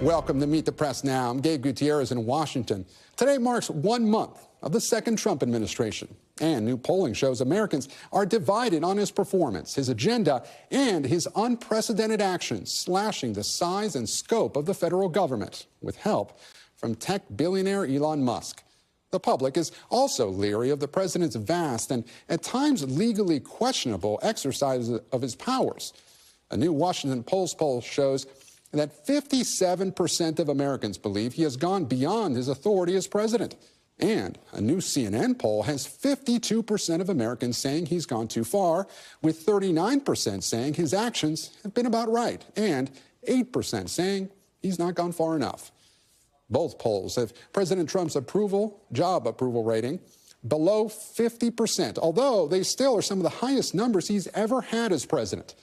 Welcome to Meet the Press Now. I'm Gabe Gutierrez in Washington. Today marks 1 month of the second Trump administration. And new polling shows Americans are divided on his performance, his agenda, and his unprecedented actions, slashing the size and scope of the federal government with help from tech billionaire Elon Musk. The public is also leery of the president's vast and at times legally questionable exercise of his powers. A new Washington Post poll shows that 57% of Americans believe he has gone beyond his authority as president. And a new CNN poll has 52% of Americans saying he's gone too far, with 39% saying his actions have been about right, and 8% saying he's not gone far enough. Both polls have President Trump's job approval rating below 50%, although they still are some of the highest numbers he's ever had as president.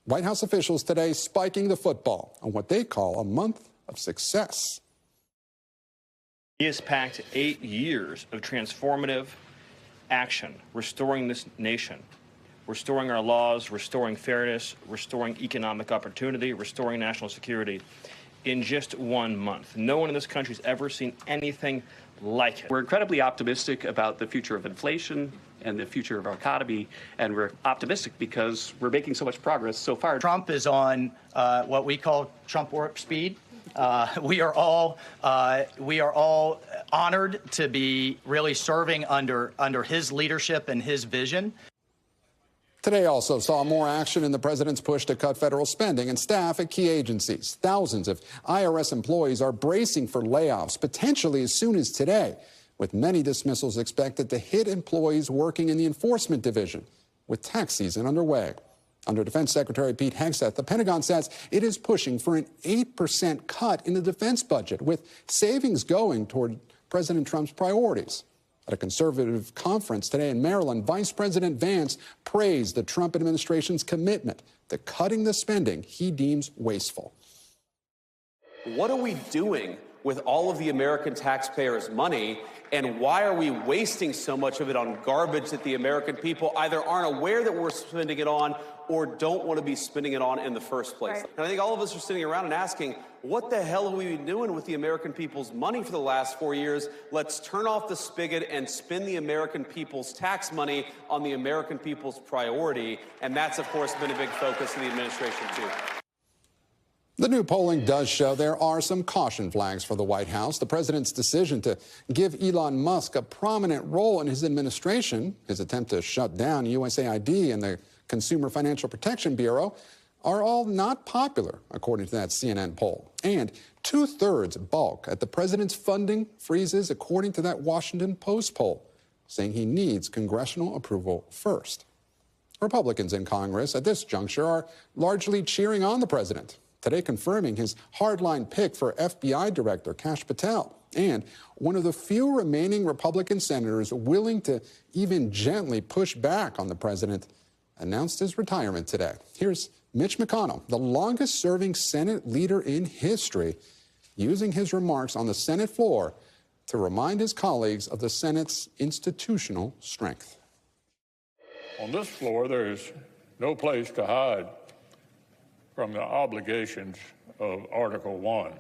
White House officials today spiking the football on what they call a month of success. He has packed 8 years of transformative action, restoring this nation, restoring our laws, restoring fairness, restoring economic opportunity, restoring national security in just 1 month. No one in this country has ever seen anything like it. We're incredibly optimistic about the future of inflation and the future of our economy, and we're optimistic because we're making so much progress so far. Trump is on what we call Trump warp speed. We are all honored to be really serving under his leadership and his vision. Today also saw more action in the president's push to cut federal spending and staff at key agencies. Thousands of IRS employees are bracing for layoffs, potentially as soon as today, with many dismissals expected to hit employees working in the enforcement division, with tax season underway. Under Defense Secretary Pete Hegseth, the Pentagon says it is pushing for an 8% cut in the defense budget, with savings going toward President Trump's priorities. At a conservative conference today in Maryland, Vice President Vance praised the Trump administration's commitment to cutting the spending he deems wasteful. What are we doing with all of the American taxpayers' money, and why are we wasting so much of it on garbage that the American people either aren't aware that we're spending it on or don't want to be spending it on in the first place? Right. And I think all of us are sitting around and asking, what the hell have we been doing with the American people's money for the last 4 years? Let's turn off the spigot and spend the American people's tax money on the American people's priority. And that's, of course, been a big focus of the administration, too. The new polling does show there are some caution flags for the White House. The president's decision to give Elon Musk a prominent role in his administration, his attempt to shut down USAID and the Consumer Financial Protection Bureau, are all not popular, according to that CNN poll. And 2/3 balk at the president's funding freezes, according to that Washington Post poll, saying he needs congressional approval first. Republicans in Congress at this juncture are largely cheering on the president, today confirming his hardline pick for FBI Director Kash Patel, and one of the few remaining Republican senators willing to even gently push back on the president announced his retirement today. Here's Mitch McConnell, the longest-serving Senate leader in history, using his remarks on the Senate floor to remind his colleagues of the Senate's institutional strength. On this floor, there is no place to hide from the obligations of Article 1,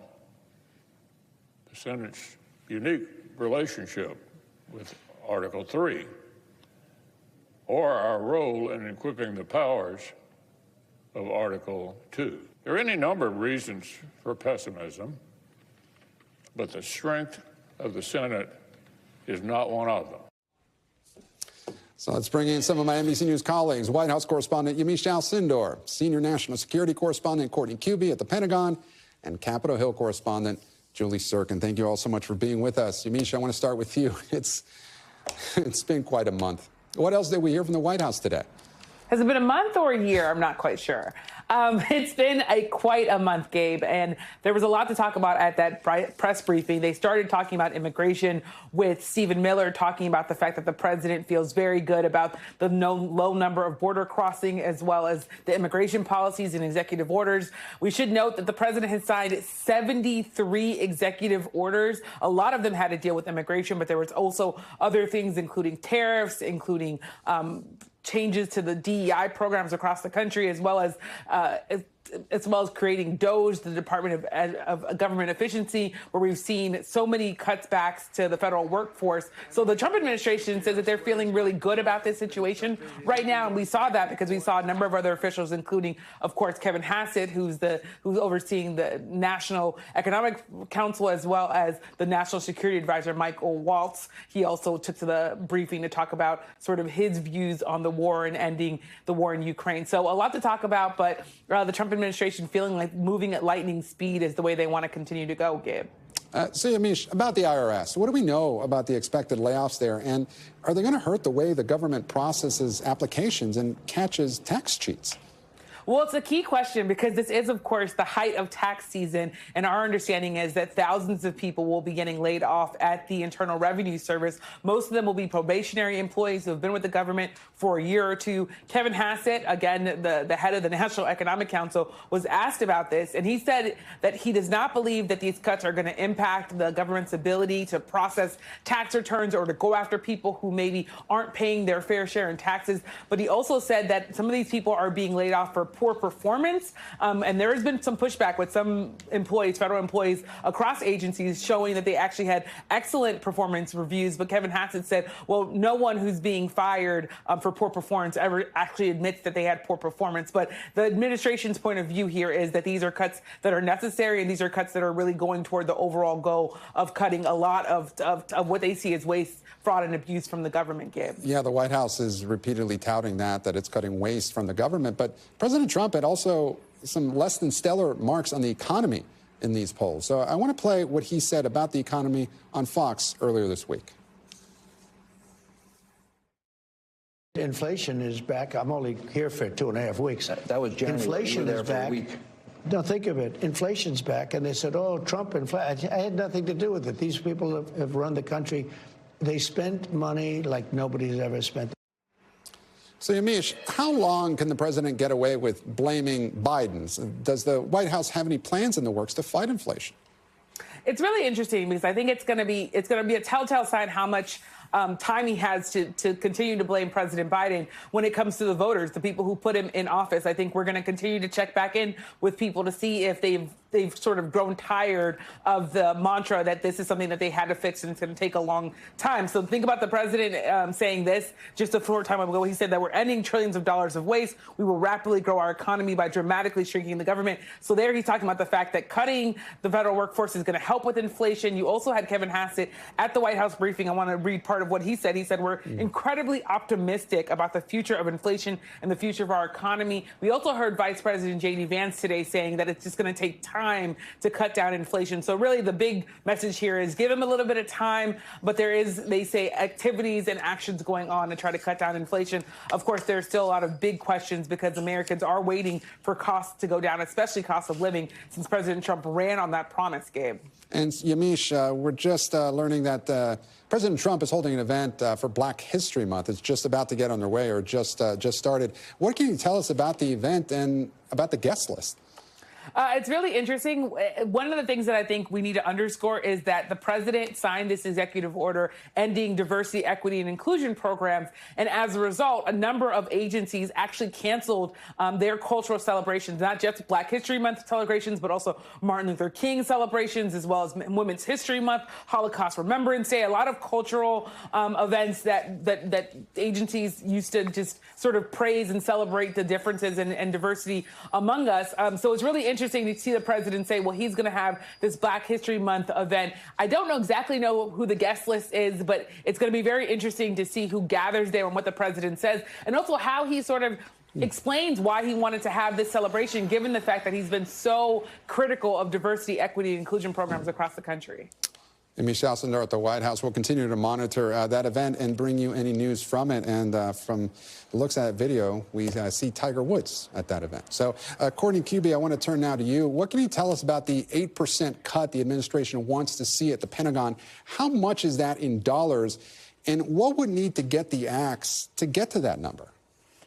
the Senate's unique relationship with Article 3, or our role in equipping the powers of Article 2. There are any number of reasons for pessimism, but the strength of the Senate is not one of them. So let's bring in some of my NBC News colleagues. White House correspondent Yamiche Alcindor, senior national security correspondent Courtney Kube at the Pentagon, and Capitol Hill correspondent Julie Tsirkin. Thank you all so much for being with us. Yamiche, I want to start with you. It's been quite a month. What else did we hear from the White House today? Has it been a month or a year? I'm not quite sure. It's been quite a month, Gabe, and there was a lot to talk about at that press briefing. They started talking about immigration with Stephen Miller, talking about the fact that the president feels very good about the low number of border crossing, as well as the immigration policies and executive orders. We should note that the president has signed 73 executive orders. A lot of them had to deal with immigration, but there was also other things, including tariffs, including changes to the DEI programs across the country, as well as as well as creating DOGE, the Department of Government Efficiency, where we've seen so many cutbacks to the federal workforce. So the Trump administration says that they're feeling really good about this situation right now. And we saw that because we saw a number of other officials, including, of course, Kevin Hassett, who's overseeing the National Economic Council, as well as the National Security Advisor, Michael Waltz. He also took to the briefing to talk about sort of his views on the war and ending the war in Ukraine. So a lot to talk about, but the Trump administration feeling like moving at lightning speed is the way they want to continue to go, Gabe. So, Yamiche, about the IRS, what do we know about the expected layoffs there? And are they going to hurt the way the government processes applications and catches tax cheats? Well, it's a key question because this is, of course, the height of tax season. And our understanding is that thousands of people will be getting laid off at the Internal Revenue Service. Most of them will be probationary employees who have been with the government for a year or two. Kevin Hassett, again, the head of the National Economic Council, was asked about this. And he said that he does not believe that these cuts are going to impact the government's ability to process tax returns or to go after people who maybe aren't paying their fair share in taxes. But he also said that some of these people are being laid off for poor performance. And there has been some pushback with some employees, federal employees across agencies, showing that they actually had excellent performance reviews. But Kevin Hassett said, well, no one who's being fired for poor performance ever actually admits that they had poor performance. But the administration's point of view here is that these are cuts that are necessary, and these are cuts that are really going toward the overall goal of cutting a lot of what they see as waste, fraud, and abuse from the government, Gabe. Yeah, the White House is repeatedly touting that it's cutting waste from the government. But President Trump had also some less than stellar marks on the economy in these polls. So I want to play what he said about the economy on Fox earlier this week. Inflation is back. I'm only here for 2.5 weeks. That was January. Inflation is back. No, think of it. Inflation's back. And they said, oh, Trump, inflation. I had nothing to do with it. These people have run the country. They spent money like nobody's ever spent. So, Yamiche, how long can the president get away with blaming Biden? Does the White House have any plans in the works to fight inflation? It's really interesting because I think it's going to be a telltale sign how much time he has to continue to blame President Biden when it comes to the voters, the people who put him in office. I think we're going to continue to check back in with people to see if they've sort of grown tired of the mantra that this is something that they had to fix and it's going to take a long time. So think about the president saying this just a short time ago. He said that we're ending trillions of dollars of waste. We will rapidly grow our economy by dramatically shrinking the government. So there he's talking about the fact that cutting the federal workforce is going to help with inflation. You also had Kevin Hassett at the White House briefing. I want to read part of what he said. He said, we're incredibly optimistic about the future of inflation and the future of our economy. We also heard Vice President J.D. Vance today saying that it's just going to take time to cut down inflation. So really the big message here is give him a little bit of time, but there is, they say, activities and actions going on to try to cut down inflation. Of course, there's still a lot of big questions because Americans are waiting for costs to go down, especially cost of living, since President Trump ran on that promise, Gabe. And Yamiche, we're just learning that President Trump is holding an event for Black History Month. It's just about to get underway or just started. What can you tell us about the event and about the guest list? It's really interesting. One of the things that I think we need to underscore is that the president signed this executive order ending diversity, equity, and inclusion programs. And as a result, a number of agencies actually canceled their cultural celebrations, not just Black History Month celebrations, but also Martin Luther King celebrations, as well as Women's History Month, Holocaust Remembrance Day, a lot of cultural events that agencies used to just sort of praise and celebrate the differences and diversity among us. So it's really interesting to see the president say, well, he's going to have this Black History Month event. I don't exactly know who the guest list is, but it's going to be very interesting to see who gathers there and what the president says, and also how he sort of explains why he wanted to have this celebration, given the fact that he's been so critical of diversity, equity, and inclusion programs across the country. Yamiche Alcindor at the White House will continue to monitor that event and bring you any news from it. And from the looks of that video, we see Tiger Woods at that event. So, Courtney, Kube, I want to turn now to you. What can you tell us about the 8% cut the administration wants to see at the Pentagon? How much is that in dollars? And what would need to get the axe to get to that number?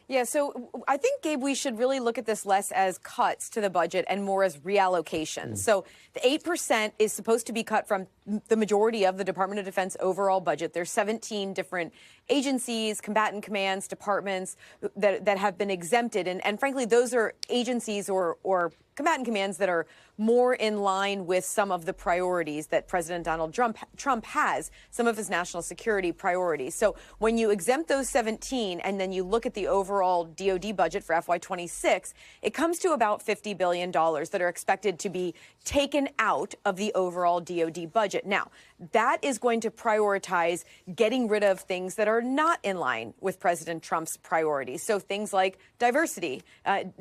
Yeah, so I think, Gabe, we should really look at this less as cuts to the budget and more as reallocations. So the 8% is supposed to be cut from the majority of the Department of Defense overall budget. There's 17 different agencies, combatant commands, departments that have been exempted. And frankly, those are agencies or combatant commands that are more in line with some of the priorities that President Donald Trump has, some of his national security priorities. So when you exempt those 17 and then you look at the overall DoD budget for FY26, it comes to about $50 billion that are expected to be taken out of the overall DoD budget. Now, that is going to prioritize getting rid of things that are not in line with President Trump's priorities. So things like diversity and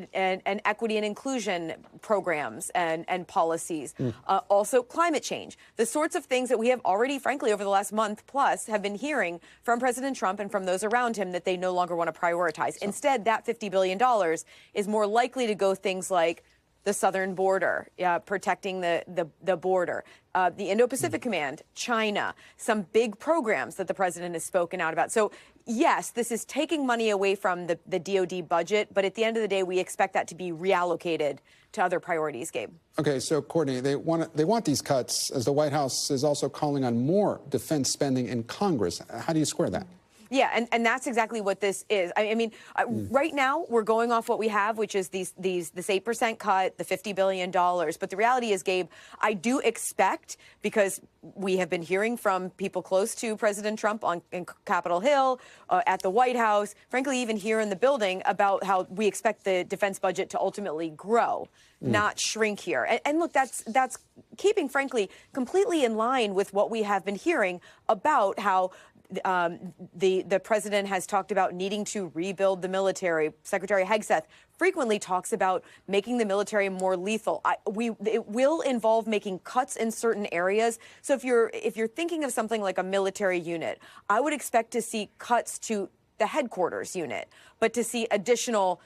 equity and inclusion programs and policies. Also climate change. The sorts of things that we have already, frankly, over the last month plus have been hearing from President Trump and from those around him that they no longer want to prioritize. Instead, that $50 billion is more likely to go things like the southern border, protecting the border, the Indo-Pacific Command, China, some big programs that the president has spoken out about. So, yes, this is taking money away from the DoD budget, but at the end of the day, we expect that to be reallocated to other priorities, Gabe. Okay, so Courtney, they want these cuts, as the White House is also calling on more defense spending in Congress. How do you square that? Yeah, and that's exactly what this is. I mean, right now we're going off what we have, which is this 8% cut, the $50 billion. But the reality is, Gabe, I do expect, because we have been hearing from people close to President Trump in Capitol Hill, at the White House, frankly, even here in the building, about how we expect the defense budget to ultimately grow, not shrink here. And look, that's keeping, frankly, completely in line with what we have been hearing about how the president has talked about needing to rebuild the military. Secretary Hegseth frequently talks about making the military more lethal. It will involve making cuts in certain areas. So if you're thinking of something like a military unit, I would expect to see cuts to the headquarters unit, but to see additional,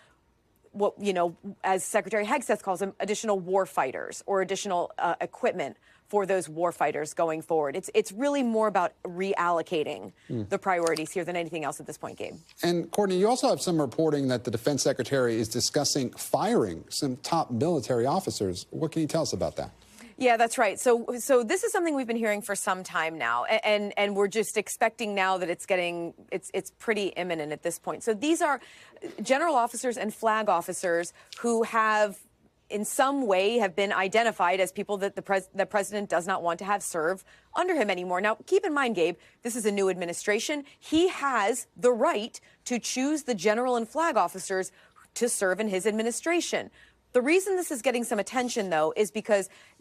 as Secretary Hegseth calls them, additional war fighters or additional equipment for those warfighters going forward. It's really more about reallocating the priorities here than anything else at this point, Gabe. And Courtney, you also have some reporting that the defense secretary is discussing firing some top military officers. What can you tell us about that? Yeah, that's right. So this is something we've been hearing for some time now, and we're just expecting now that it's pretty imminent at this point. So these are general officers and flag officers who have, in some way, have been identified as people that the president does not want to have serve under him anymore. Now, keep in mind, Gabe, this is a new administration. He has the right to choose the general and flag officers to serve in his administration. The reason this is getting some attention, though, is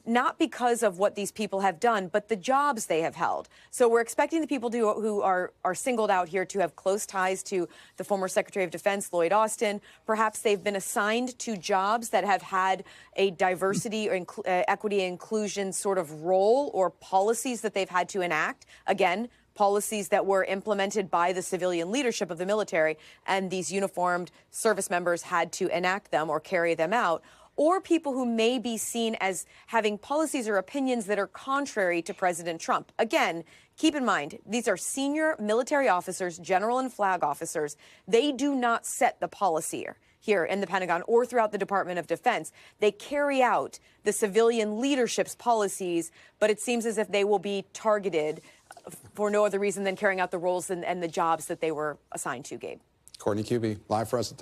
not because of what these people have done, but the jobs they have held. So we're expecting the people who are singled out here to have close ties to the former Secretary of Defense, Lloyd Austin. Perhaps they've been assigned to jobs that have had a diversity or equity and inclusion sort of role or policies that they've had to enact. Again, policies that were implemented by the civilian leadership of the military, and these uniformed service members had to enact them or carry them out. Or people who may be seen as having policies or opinions that are contrary to President Trump. Again, keep in mind, these are senior military officers, general and flag officers. They do not set the policy here in the Pentagon or throughout the Department of Defense. They carry out the civilian leadership's policies, but it seems as if they will be targeted for no other reason than carrying out the roles and the jobs that they were assigned to, Gabe. Courtney Kube, live for us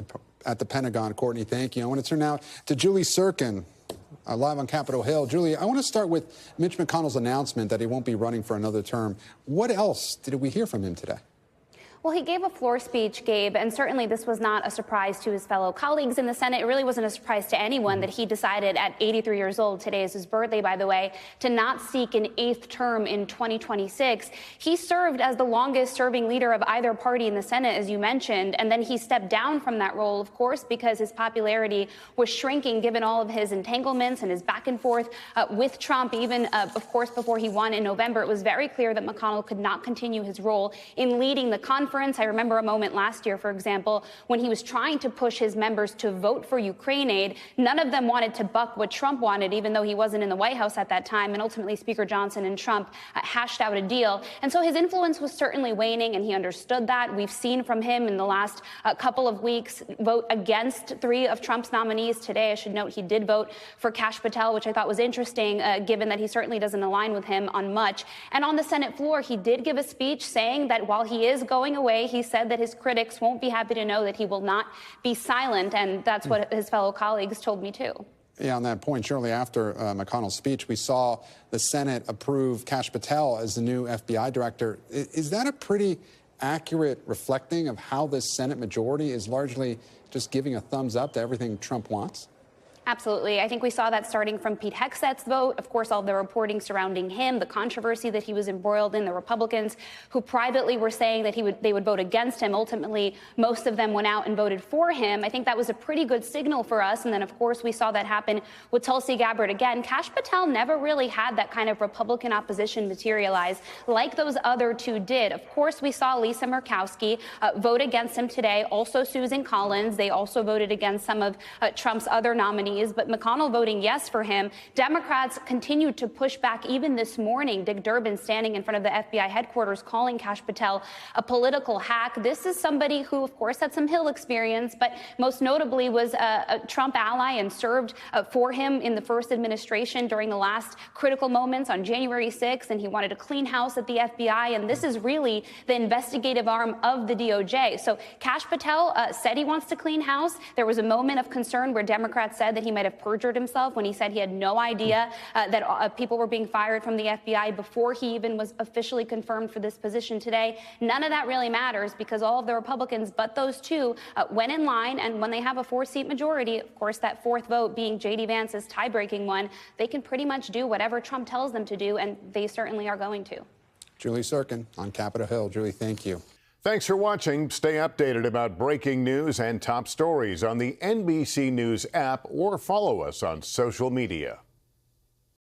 at the Pentagon. Courtney, thank you. I want to turn now to Julie Tsirkin, live on Capitol Hill. Julie, I want to start with Mitch McConnell's announcement that he won't be running for another term. What else did we hear from him today? Well, he gave a floor speech, Gabe, and certainly this was not a surprise to his fellow colleagues in the Senate. It really wasn't a surprise to anyone that he decided at 83 years old, today is his birthday, by the way, to not seek an 8th term in 2026. He served as the longest serving leader of either party in the Senate, as you mentioned, and then he stepped down from that role, of course, because his popularity was shrinking given all of his entanglements and his back and forth with Trump. Even, of course, before he won in November, it was very clear that McConnell could not continue his role in leading the conference. I remember a moment last year, for example, when he was trying to push his members to vote for Ukraine aid. None of them wanted to buck what Trump wanted, even though he wasn't in the White House at that time. And ultimately, Speaker Johnson and Trump hashed out a deal. And so his influence was certainly waning, and he understood that. We've seen from him in the last couple of weeks vote against 3 of Trump's nominees. Today, I should note, he did vote for Kash Patel, which I thought was interesting, given that he certainly doesn't align with him on much. And on the Senate floor, he did give a speech saying that while he is going the way, he said that his critics won't be happy to know that he will not be silent, and that's what his fellow colleagues told me too. Yeah, on that point, shortly after McConnell's speech, we saw the Senate approve Kash Patel as the new FBI director. Is that a pretty accurate reflecting of how this Senate majority is largely just giving a thumbs up to everything Trump wants? Absolutely. I think we saw that starting from Pete Hegseth's vote. Of course, all the reporting surrounding him, the controversy that he was embroiled in, the Republicans who privately were saying that they would vote against him. Ultimately, most of them went out and voted for him. I think that was a pretty good signal for us. And then, of course, we saw that happen with Tulsi Gabbard again. Kash Patel never really had that kind of Republican opposition materialize like those other two did. Of course, we saw Lisa Murkowski vote against him today. Also, Susan Collins. They also voted against some of Trump's other nominees. But McConnell voting yes for him. Democrats continued to push back even this morning. Dick Durbin standing in front of the FBI headquarters calling Kash Patel a political hack. This is somebody who, of course, had some Hill experience, but most notably was a Trump ally and served for him in the first administration during the last critical moments on January 6th. And he wanted a clean house at the FBI. And this is really the investigative arm of the DOJ. So Kash Patel said he wants to clean house. There was a moment of concern where Democrats said that he might have perjured himself when he said he had no idea that people were being fired from the FBI before he even was officially confirmed for this position today. None of that really matters because all of the Republicans, but those two, went in line. And when they have a 4-seat majority, of course, that fourth vote being J.D. Vance's tie-breaking one, they can pretty much do whatever Trump tells them to do, and they certainly are going to. Julie Tsirkin on Capitol Hill. Julie, thank you. Thanks for watching. Stay updated about breaking news and top stories on the NBC News app or follow us on social media.